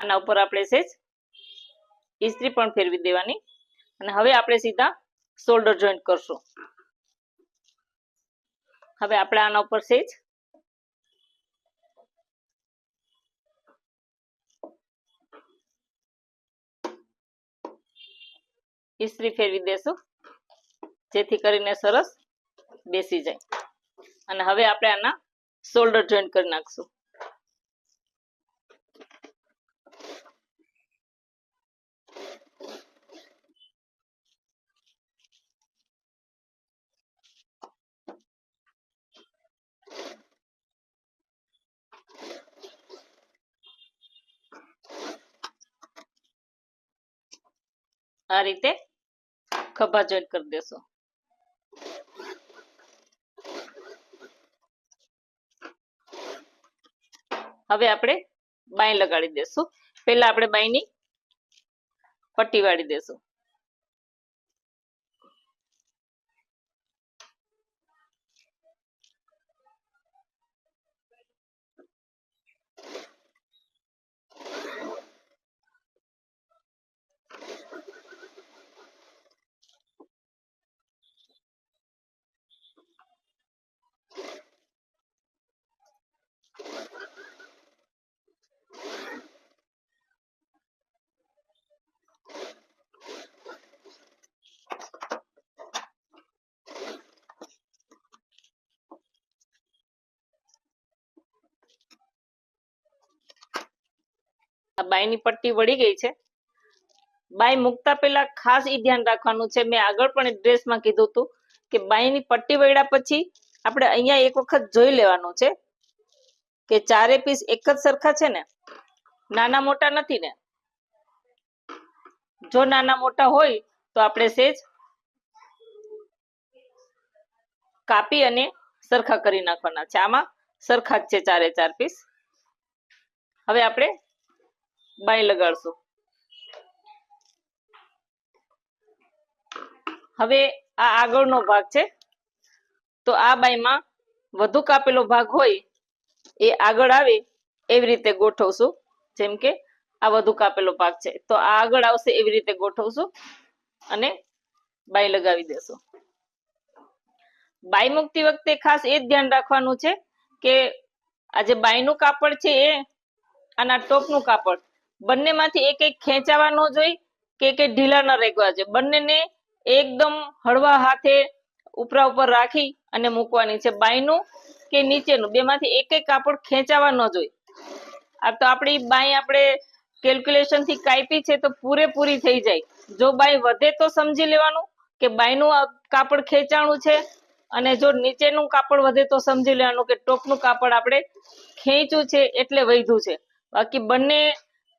આના ઉપર આપણે સેજ ઇસ્ત્રી પણ ફેરવી દેવાની અને હવે આપણે સીધા શોલ્ડર જોઈન્ટ કરશું. હવે આપણે આના ઉપર સેજ ઇસ્ત્રી ફેરવી દેશું જેથી કરીને સરસ બેસી જાય. અને હવે આપણે આના શોલ્ડર જોઈન્ટ કરી નાખશું. આ રીતે ખભા જોઈન્ટ કરી દેશું. હવે આપણે બાય લગાડી દેશું. પહેલા આપણે બાયની પટ્ટી વાળી દેશું. આ બાયની પટ્ટી વળી ગઈ છે. બાય મૂકતા પહેલા ખાસ એ ધ્યાન રાખવાનું છે, મેં આગળ પણ એક ડ્રેસમાં કીધું હતું કે બાયની પટ્ટી વળ્યા પછી આપણે અહીંયા એક વખત જોઈ લેવાનું છે કે ચારે પીસ એક જ સરખા છે ને, નાના મોટા નથી ને. જો નાના મોટા હોય તો આપણે સેજ કાપી અને સરખા કરી નાખવાના છે. આમાં સરખા જ છે ચારે ચાર પીસ. હવે આપણે બાય લગાડશું. હવે આ આગળનો ભાગ છે, તો આ બાયમાં વધુ કાપેલો ભાગ હોય એ આગળ આવે એવી રીતે ગોઠવશું. જેમ કે આ વધુ કાપેલો ભાગ છે તો આ આગળ આવશે એવી રીતે ગોઠવશું અને બાય લગાવી દેશું. બાય મૂકતી વખતે ખાસ એ જ ધ્યાન રાખવાનું છે કે આ જે બાયનું કાપડ છે એ આના ટોપનું કાપડ બંનેમાંથી એક એક ખેંચાવા ન જોઈ કે ઢીલા ન રહેવા જોઈએ. બંનેને એકદમ હળવા હાથે ઉપરા ઉપર રાખી અને મૂકવાની છે. બાયનું કે નીચેનું બેમાંથી એક એક કાપડ ખેંચાવા ન જોઈ. આ તો આપણી બાય આપણે કેલ્ક્યુલેશન થી કાપી છે તો પૂરેપૂરી થઈ જાય. જો બાય વધે તો સમજી લેવાનું કે બાયનું કાપડ ખેંચાણું છે, અને જો નીચેનું કાપડ વધે તો સમજી લેવાનું કે ટોપનું કાપડ આપણે ખેંચ્યું છે એટલે વધ્યું છે. બાકી બંને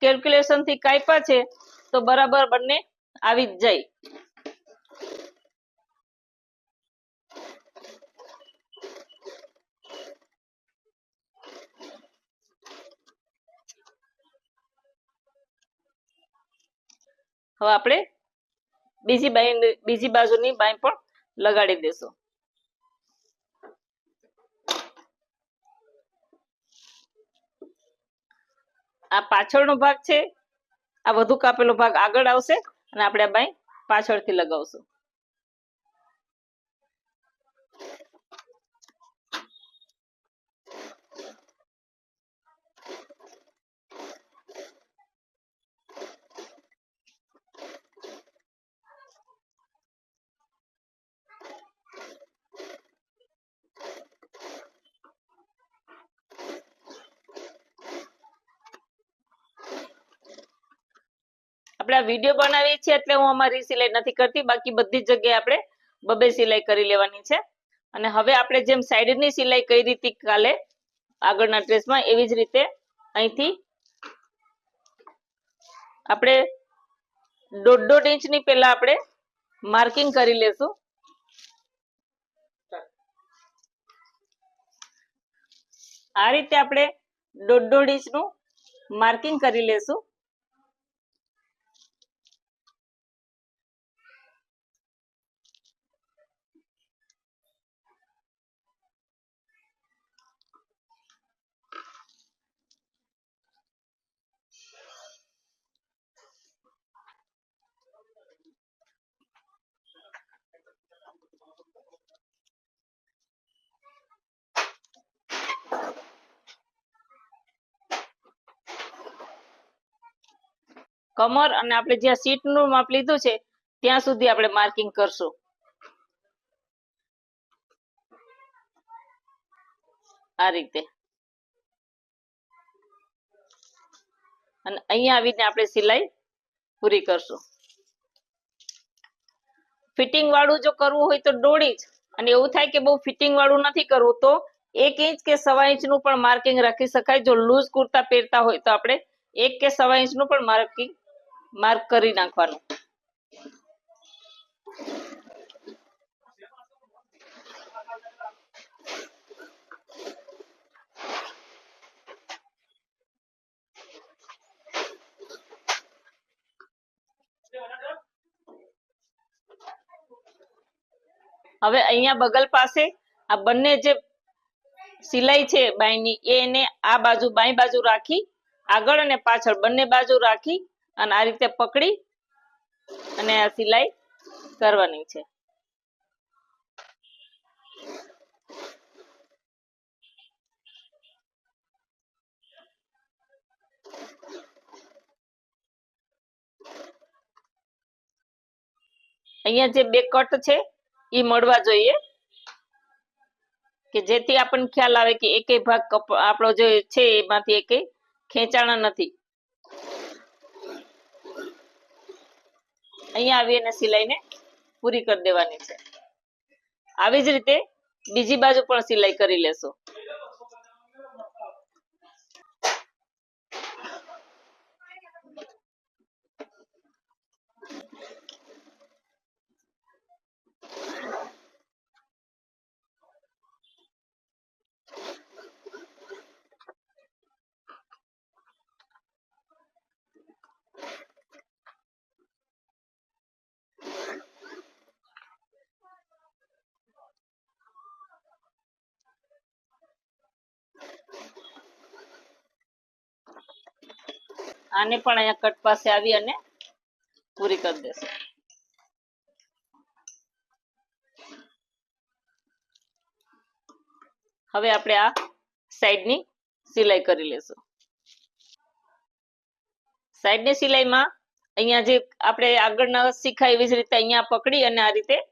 કેલ્ક્યુલેશન થી કાપ્યા છે તો બરાબર બંને આવી જ જાય. હવે આપણે બીજી બાજુની બાય પણ લગાડી દેશું. આ પાછળનો ભાગ છે, આ વધુ કાપેલો ભાગ આગળ આવશે અને આપણે આ બાય પાછળથી લગાવશું. આપણે આ વિડીયો બનાવીએ છીએ એટલે હું અમારી સિલાઈ નથી કરતી, બાકી બધી જ જગ્યાએ આપણે બબે સિલાઈ કરી લેવાની છે. અને હવે આપણે જેમ સાઈડની સિલાઈ કરી હતી કાલે આગળના ડ્રેસમાં, એવી જ રીતે અહીંથી આપણે 1.5 ઇંચની પહેલા આપણે માર્કિંગ કરી લેશું. આ રીતે આપણે 1.5 ઇંચનું માર્કિંગ કરી લેશું. કમર અને આપણે જ્યાં સીટનું માપ લીધું છે ત્યાં સુધી આપણે માર્કિંગ કરશું. આ રીતે અને અહીંયા આવીને આપણે સિલાઈ પૂરી કરશું. ફિટિંગ વાળું જો કરવું હોય તો દોઢ ઇંચ, અને એવું થાય કે બહુ ફિટિંગ વાળું નથી કરવું તો 1 ઇંચ કે 1.25 ઇંચનું પણ માર્કિંગ રાખી શકાય. જો લૂઝ કુર્તા પહેરતા હોય તો આપણે 1 કે 1.25 ઇંચનું પણ માર્ક કરી નાખવાનું. હવે અહીંયા બગલ પાસે આ બંને જે સિલાઈ છે બાયની એને આ બાજુ બાઈ બાજુ રાખી, આગળ અને પાછળ બંને બાજુ રાખી અને આ રીતે પકડી અને આ સિલાઈ કરવાની છે. અહીંયા જે બે કટ છે એ મળવા જોઈએ કે જેથી આપણને ખ્યાલ આવે કે એકેય ભાગ આપણો જે છે એમાંથી એકેય ખેંચાણા નથી. અહીંયા આવી અને સિલાઈને પૂરી કરી દેવાની છે. આવી જ રીતે બીજી બાજુ પણ સિલાઈ કરી લેશું. આને પણ અહીંયા કટ પાસે આવી અને પૂરી કરી દેશું. હવે આપણે આ સાઈડની સિલાઈ કરી લેશું. સાઈડની સિલાઈમાં અહીંયા જે આપણે આગળ શીખાય એવી જ રીતે અહીંયા પકડી અને આ રીતે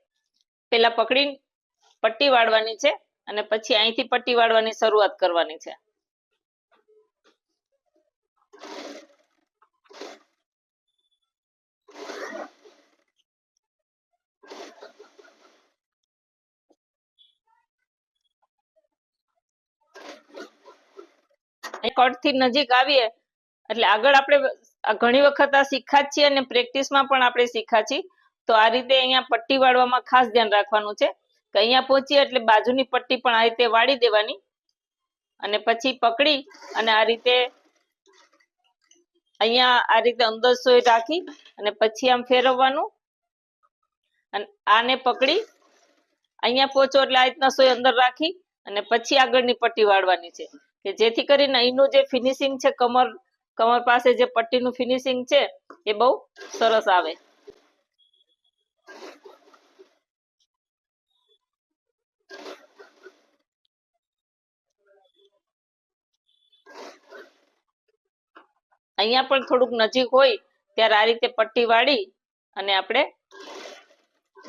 પેલા પકડી પટ્ટી વાળવાની છે અને પછી અહીંથી પટ્ટી વાળવાની શરૂઆત કરવાની છે. કટ થી નજીક આવીએ એટલે આગળ આપણે ઘણી વખત આ શીખા જ છીએ અને પ્રેક્ટિસમાં પણ આપણે શીખા છીએ. તો આ રીતે અહીંયા પટ્ટી વાળવામાં ખાસ ધ્યાન રાખવાનું છે કે અહીંયા પહોંચીએ એટલે બાજુની પટ્ટી પણ આ રીતે વાળી દેવાની અને પછી પકડી અને આ રીતે અહીંયા આ રીતે અંદર સોય રાખી અને પછી આમ ફેરવવાનું અને આને પકડી અહીંયા પહોંચો એટલે આ રીતના સોય અંદર રાખી અને પછી આગળની પટ્ટી વાળવાની છે કે જેથી કરીને અહીંનું જે ફિનિશિંગ છે કમર પાસે જે પટ્ટીનું ફિનિશિંગ છે એ બહુ સરસ આવે. અહીંયા પણ થોડુંક નજીક હોય ત્યારે આ રીતે પટ્ટી વાળી અને આપણે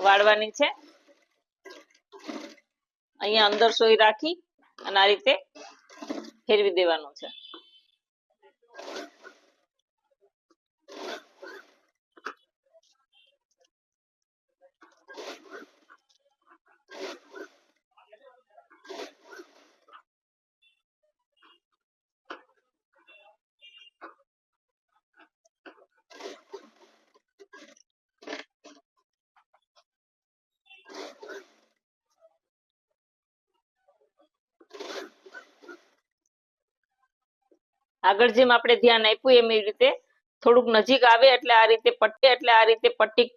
વાળવાની છે. અહીંયા અંદર સોય રાખી અને આ રીતે ફેરવી દેવાનું છે. આગળ જેમ આપણે ધ્યાન આપ્યું એમ એ રીતે થોડુંક નજીક આવે એટલે આ રીતે પટ્ટી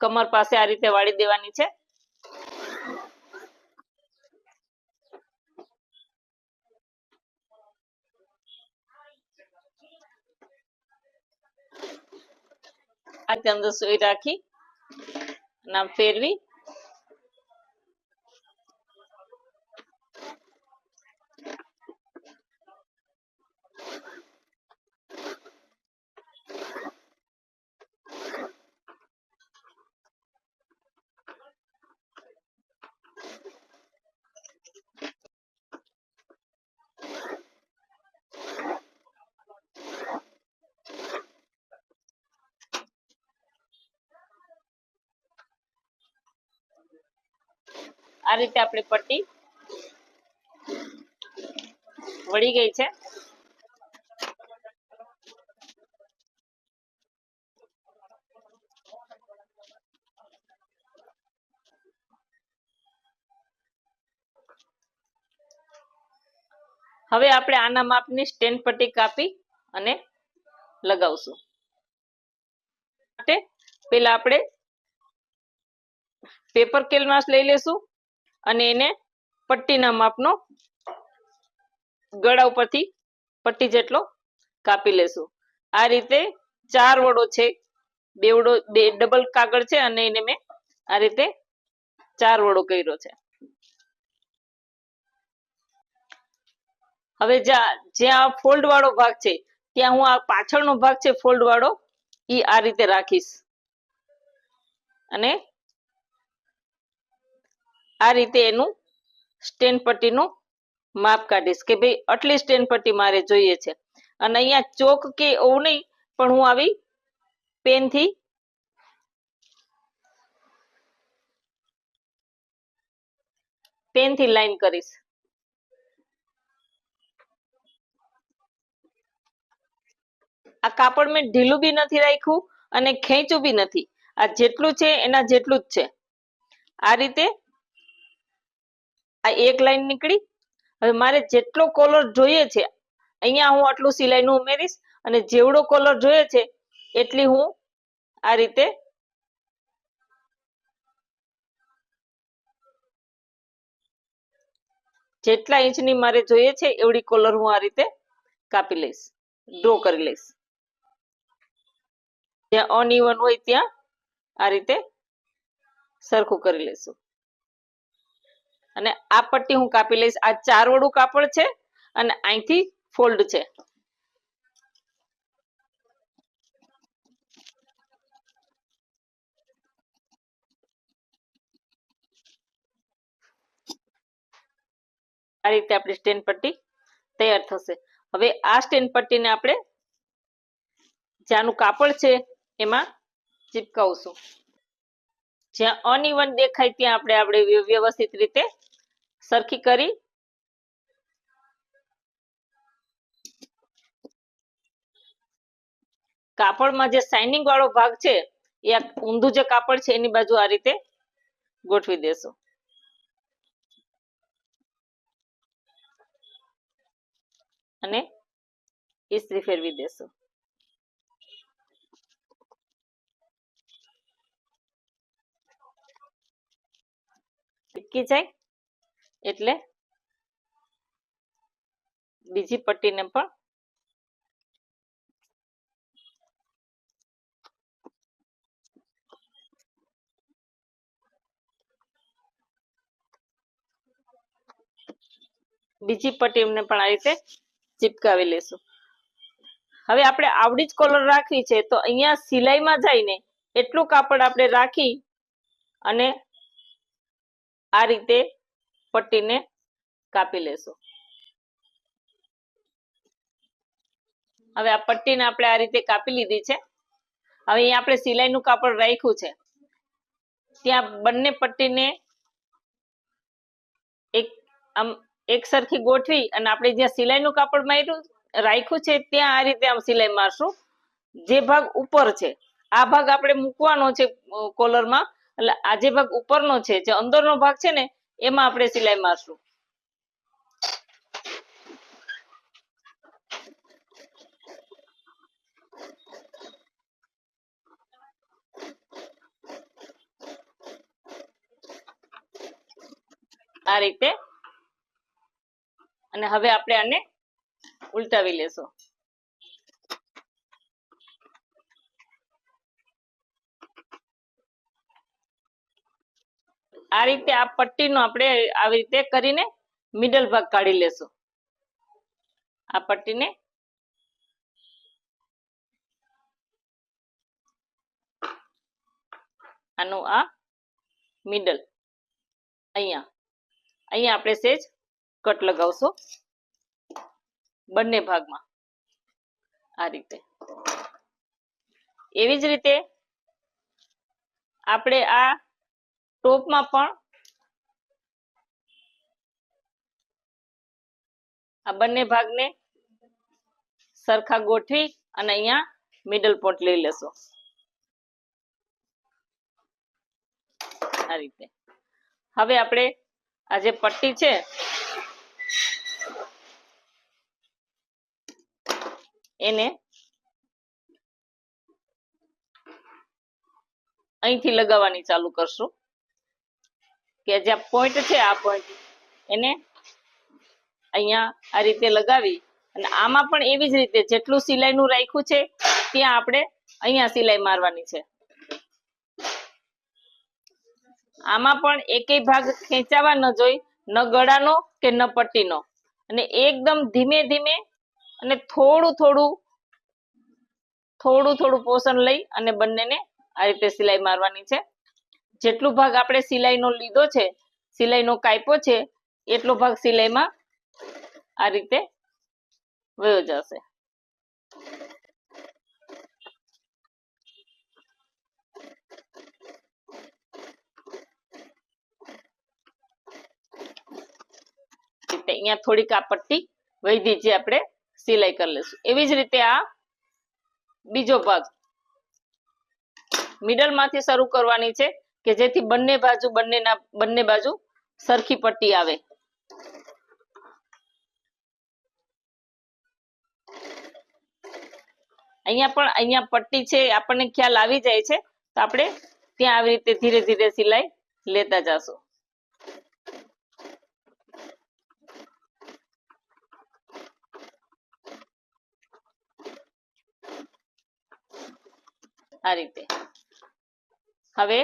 કમર પાસે આ રીતે વાળી દેવાની છે. આ રીતે અંદર સોય રાખી નામ ફેરવી આ રીતે આપણી પટ્ટી વળી ગઈ છે. હવે આપણે આના માપની સ્ટેન્ડ પટ્ટી કાપી અને લગાવશું. માટે પેલા આપણે પેપર કેનવાસ લઈ લેશું અને એને પટ્ટીના માપનો ગળા ઉપરથી પટ્ટી જેટલો કાપી લેશું. આ રીતે 4 વડો છે, બે ડબલ કાગળ છે અને એને મેં આ રીતે 4 વડો કર્યો છે. હવે જ્યાં ફોલ્ડ વાળો ભાગ છે ત્યાં હું આ પાછળનો ભાગ છે ફોલ્ડ વાળો ઈ આ રીતે રાખીશ અને આ રીતે એનું સ્ટેન્ડ પટ્ટીનું માપ કાઢીશ કે ભાઈ આટલી સ્ટેન્ડ પટ્ટી મારે જોઈએ છે. અને અહીંયા ચોક કે એવું નહીં, પણ હું આવી પેનથી લાઈન કરીશ. આ કાપડ મેં ઢીલું બી નથી રાખ્યું અને ખેંચ્યું બી નથી. આ જેટલું છે એના જેટલું જ છે. આ રીતે આ એક લાઈન નીકળી. હવે મારે જેટલો કોલર જોઈએ છે અહીંયા હું આટલું સિલાઈનું ઉમેરીશ અને જેવડો કોલર જોઈએ છે એટલી હું આ રીતે જેટલા ઇંચની મારે જોઈએ છે એવડી કોલર હું આ રીતે કાપી લઈશ, ડ્રો કરી લઈશ. જ્યાં અનઇવન હોય ત્યાં આ રીતે સરખું કરી લઈશું. અને આ પટ્ટી હું કાપી લઈશ. આ 4 વડું કાપડ છે અને અહીંથી ફોલ્ડ છે. આ રીતે આપણી સ્ટેન્ડ પટ્ટી તૈયાર થશે. હવે આ સ્ટેન્ડ પટ્ટીને આપણે જ્યાંનું કાપડ છે એમાં ચિપકાવશું. જ્યાં અનઇવન દેખાય ત્યાં આપણે વ્યવસ્થિત રીતે સરખી કરી કાપડમાં જે શાઇનિંગ વાળો ભાગ છે એ ઊંધું જે કાપડ છે એની બાજુ આ રીતે ગોઠવી દેશું. અને ઇસ્ત્રી ફેરવી દેશું. ચીપકી જાય એટલે બીજી પટ્ટીને પણ આ રીતે ચિપકાવી લેશું. હવે આપણે આવડી જ કોલર રાખવી છે તો અહીંયા સિલાઈમાં જઈને એટલું કાપડ આપણે રાખી અને આ રીતે પટ્ટીને કાપી લેશું. હવે આ પટ્ટીને આપણે આ રીતે કાપી લીધી છે. હવે અહીંયા આપણે સિલાઈનું કાપડ રાખ્યું છે ત્યાં બંને પટ્ટીને એક સરખી ગોઠવી અને આપણે જ્યાં સિલાઈનું કાપડ રાખ્યું છે ત્યાં આ રીતે આમ સિલાઈ મારશું. જે ભાગ ઉપર છે આ ભાગ આપણે મૂકવાનો છે કોલરમાં, એટલે આ જે ભાગ ઉપરનો છે જે અંદરનો ભાગ છે ને એમાં આપણે સિલાઈ મારશું. આ રીતે. અને હવે આપણે આને ઉલટાવી લેશું. આ રીતે આ પટ્ટીનો આપણે આવી રીતે કરીને મિડલ ભાગ કાઢી લેશું. આ પટ્ટીને આનું આ મિડલ અહીંયા આપણે સેજ કટ લગાવશું બંને ભાગમાં આ રીતે. એવી જ રીતે આપણે આ ટોપમાં પણ આ બંને ભાગને સરખા ગોઠવી અને અહીંયા મિડલ પોઈન્ટ લઈ લેશો આ રીતે. હવે આપણે આ જે પટ્ટી છે એને અહીંથી લગાવવાની ચાલુ કરશું કે જ્યાં પોઈન્ટ છે આ પોઈન્ટ એને અહીંયા આ રીતે લગાવી અને આમાં પણ એવી જ રીતે જેટલું સિલાઈનું રાખ્યું છે ત્યાં આપણે અહીંયા સિલાઈ મારવાની છે. આમાં પણ એકેય ભાગ ખેંચાવા ન જોઈ, ન ગળાનો કે ન પટ્ટીનો, અને એકદમ ધીમે ધીમે અને થોડું થોડું પોષણ લઈ અને બંનેને આ રીતે સિલાઈ મારવાની છે. જેટલું ભાગ આપણે સિલાઈનો લીધો છે, સિલાઈનો કાપ્યો છે, એટલો ભાગ સિલાઈમાં આ રીતે વયો જશે. અહીંયા થોડીક આ પટ્ટી વૈધી જે આપણે સિલાઈ કરી લેશું. એવી જ રીતે આ બીજો ભાગ મિડલ માંથી શરૂ કરવાની છે કે જેથી બંને બાજુ સરખી પટ્ટી આવે. અહીંયા પટ્ટી છે આપણને ખ્યાલ આવી જાય છે તો આપણે ત્યાં આવી રીતે ધીરે ધીરે સિલાઈ લેતા જશું. આ રીતે હવે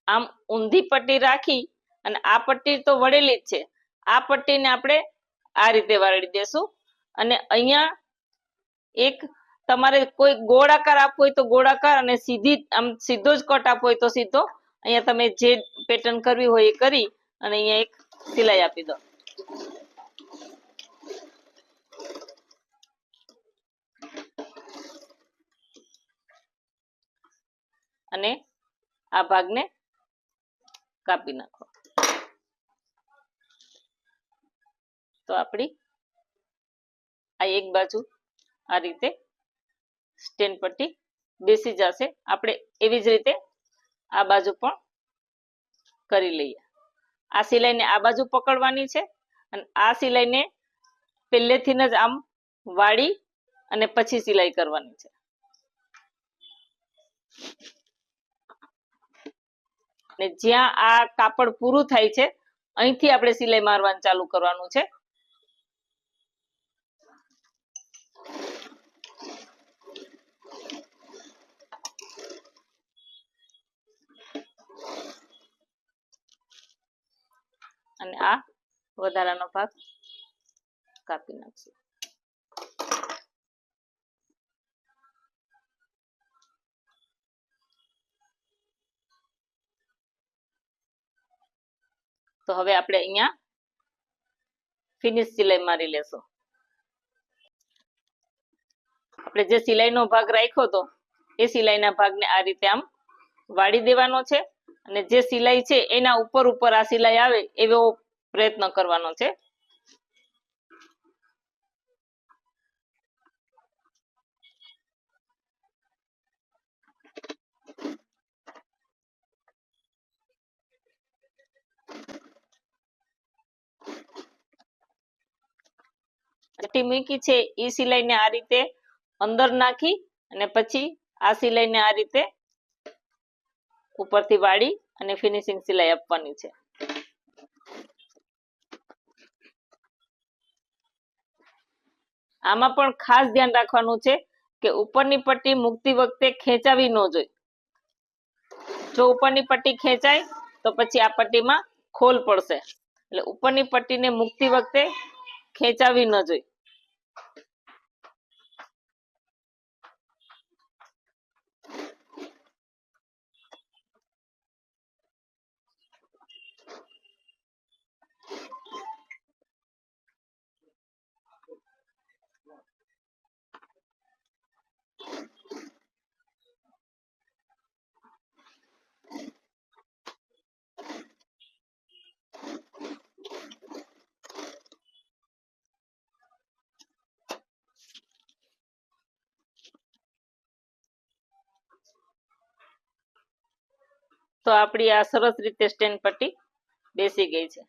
આમ ઊંધી પટ્ટી રાખી અને આ પટ્ટી તો વળેલી જ છે, આ પટ્ટીને આપણે આ રીતે વાળી દેશું અને અહીંયા એક તમારે કોઈ ગોળાકાર આપવો હોય તો ગોળાકાર અને સીધો જ કટ આપવો હોય તો સીધો. અહીંયા તમે જે પેટર્ન કરવી હોય એ કરી અને અહીંયા એક સિલાઈ આપી દો. અને આ ભાગને કાપી નાખો તો આપણી આ એક બાજુ આ રીતે સ્ટેન પટ્ટી બેસી જશે. આપણે એવી જ રીતે આ બાજુ પણ કરી લઈએ. આ સિલાઈને આ બાજુ પકડવાની છે અને આ સિલાઈને પહેલેથી જ આમ વાળી અને પછી સિલાઈ કરવાની છે. ને જ્યાં આ કાપડ પૂરું થાય છે અહીંથી આપણે સિલાઈ મારવાનું ચાલુ કરવાનું છે. અને આ વધારાનો ભાગ કાપી નાખશું. તો હવે આપણે અહીંયા ફિનિશ સિલાઈ મારી લેશું. આપણે જે સિલાઈનો ભાગ રાખ્યો હતો એ સિલાઈના ભાગને આ રીતે આમ વાળી દેવાનો છે અને જે સિલાઈ છે એના ઉપર આ સિલાઈ આવે એવો પ્રયત્ન કરવાનો છે. પટ્ટી મૂકી છે એ સિલાઈને આ રીતે અંદર નાખી અને પછી આ સિલાઈને આ રીતે ઉપરથી વાળી અને ફિનિશિંગ સિલાઈ આપવાની છે. આમાં પણ ખાસ ધ્યાન રાખવાનું છે કે ઉપરની પટ્ટી મૂકતી વખતે ખેંચાવી ન જોઈએ. જો ઉપરની પટ્ટી ખેંચાય તો પછી આ પટ્ટીમાં ખોલ પડશે. એટલે ઉપરની પટ્ટીને મૂકતી વખતે ખેંચાવી ન જોઈએ. તો આપણી આ સરસ રીતે સ્ટેન પટ્ટી બેસી ગઈ છે.